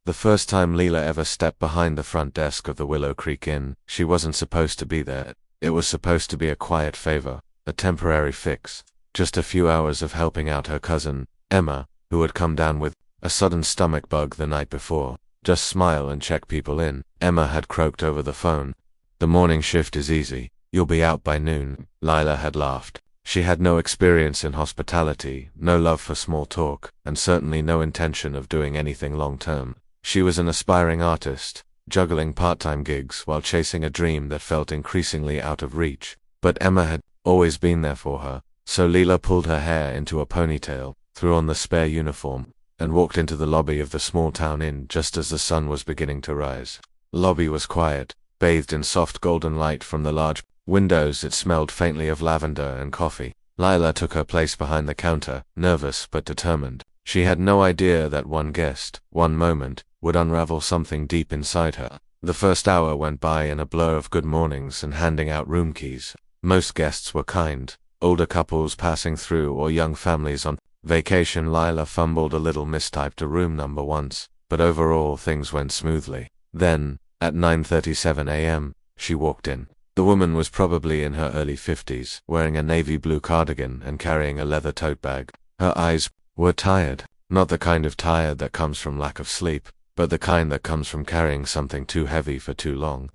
The first time Lila ever stepped behind the front desk of the Willow Creek Inn, she wasn't supposed to be there. It was supposed to be a quiet favor, a temporary fix. Just a few hours of helping out her cousin, Emma, who had come down with a sudden stomach bug the night before. Just smile and check people in, Emma had croaked over the phone. The morning shift is easy. You'll be out by noon, Lila had laughed. She had no experience in hospitality, no love for small talk, and certainly no intention of doing anything long-term. She was an aspiring artist, juggling part-time gigs while chasing a dream that felt increasingly out of reach. But Emma had always been there for her, so Lila pulled her hair into a ponytail, threw on the spare uniform, and walked into the lobby of the small-town inn just as the sun was beginning to rise. The lobby was quiet, bathed in soft golden light from the large windows. It smelled faintly of lavender and coffee. Lila took her place behind the counter, nervous but determined. She had no idea that one guest, one moment, would unravel something deep inside her. The first hour went by in a blur of good mornings and handing out room keys. Most guests were kind, older couples passing through or young families on vacation. Lila fumbled a little, mistyped a room number once, but overall things went smoothly. Then, at 9:37 a.m., she walked in. The woman was probably in her early 50s, wearing a navy blue cardigan and carrying a leather tote bag. Her eyes were tired, not the kind of tired that comes from lack of sleep, but the kind that comes from carrying something too heavy for too long.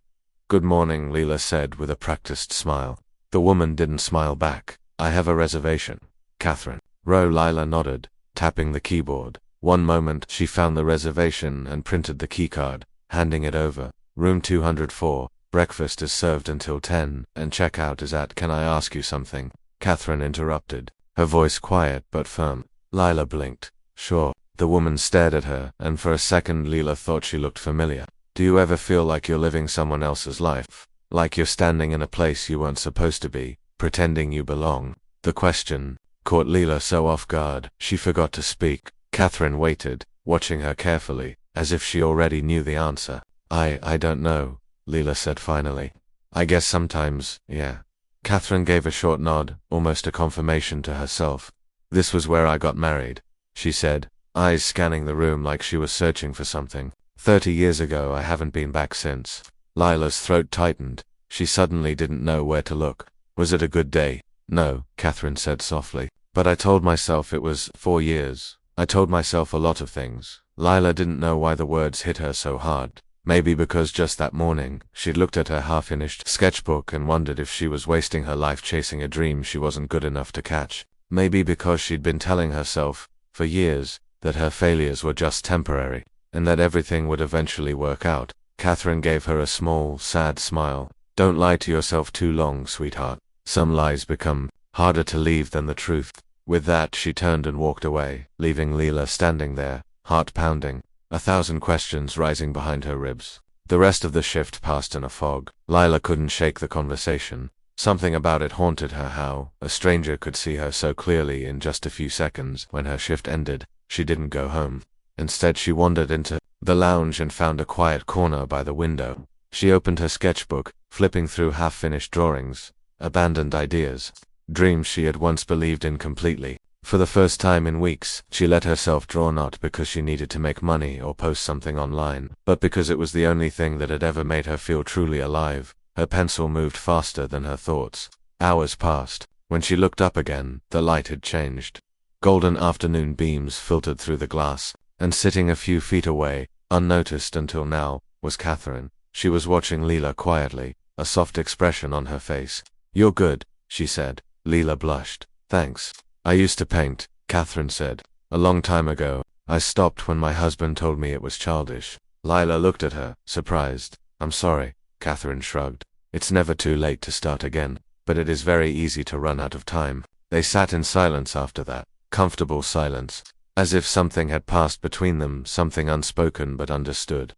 "Good morning," Lila said with a practiced smile. The woman didn't smile back. "I have a reservation. Catherine." Lila nodded, tapping the keyboard. One moment she found the reservation and printed the keycard, handing it over. "Room 204, breakfast is served until 10, and checkout is at—" "Can I ask you something?" Catherine interrupted, her voice quiet but firm. Lila blinked. "Sure." The woman stared at her, and for a second Lila thought she looked familiar. "Do you ever feel like you're living someone else's life? Like you're standing in a place you weren't supposed to be, pretending you belong?" The question caught Lila so off guard, she forgot to speak. Catherine waited, watching her carefully, as if she already knew the answer. I don't know," Lila said finally. "I guess sometimes, yeah." Catherine gave a short nod, almost a confirmation to herself. "This was where I got married," she said, eyes scanning the room like she was searching for something. 30 years ago. I haven't been back since." Lila's throat tightened. She suddenly didn't know where to look. "Was it a good day?" "No," Catherine said softly. "But I told myself it was 4 years. I told myself a lot of things." Lila didn't know why the words hit her so hard. Maybe because just that morning, she'd looked at her half-finished sketchbook and wondered if she was wasting her life chasing a dream she wasn't good enough to catch. Maybe because she'd been telling herself, for years, that her failures were just temporary, and that everything would eventually work out. Catherine gave her a small, sad smile. "Don't lie to yourself too long, sweetheart. Some lies become harder to leave than the truth." With that, she turned and walked away, leaving Lila standing there, heart pounding, 1,000 questions rising behind her ribs. The rest of the shift passed in a fog. Lila couldn't shake the conversation. Something about it haunted her, how a stranger could see her so clearly in just a few seconds. When her shift ended, she didn't go home. Instead, she wandered into the lounge and found a quiet corner by the window. She opened her sketchbook, flipping through half-finished drawings, abandoned ideas, dreams she had once believed in completely. For the first time in weeks, she let herself draw, not because she needed to make money or post something online, but because it was the only thing that had ever made her feel truly alive. Her pencil moved faster than her thoughts. Hours passed. When she looked up again, the light had changed. Golden afternoon beams filtered through the glass, and sitting a few feet away, unnoticed until now, was Catherine. She was watching Lila quietly, a soft expression on her face. "You're good," she said. Lila blushed. "Thanks. I used to paint," Catherine said. "A long time ago. I stopped when my husband told me it was childish." Lila looked at her, surprised. "I'm sorry," Catherine shrugged. "It's never too late to start again, but it is very easy to run out of time." They sat in silence after that, comfortable silence, as if something had passed between them, something unspoken but understood.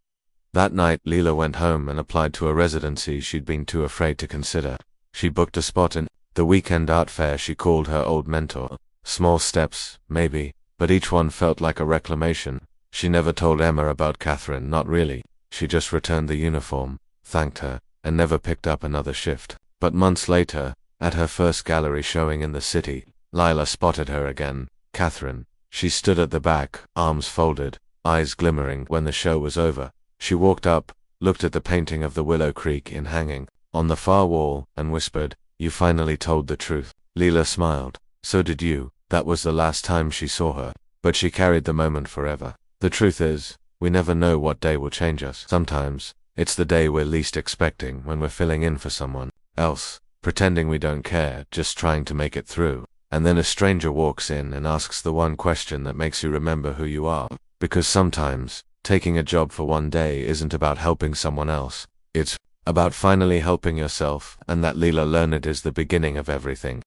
That night, Lila went home and applied to a residency she'd been too afraid to consider. She booked a spot in the weekend art fair she called her old mentor. Small steps, maybe, but each one felt like a reclamation. She never told Emma about Catherine, not really. She just returned the uniform, thanked her, and never picked up another shift. But months later, at her first gallery showing in the city, Lila spotted her again. Catherine. She stood at the back, arms folded, eyes glimmering. When the show was over, she walked up, looked at the painting of the Willow Creek Inn hanging on the far wall, and whispered, "You finally told the truth." Lila smiled. So did you. That was the last time she saw her, but she carried the moment forever. The truth is, we never know what day will change us. Sometimes, it's the day we're least expecting, when we're filling in for someone else, pretending we don't care, just trying to make it through. And then a stranger walks in and asks the one question that makes you remember who you are. Because sometimes, taking a job for one day isn't about helping someone else. It's about finally helping yourself, and that Lila learned is the beginning of everything.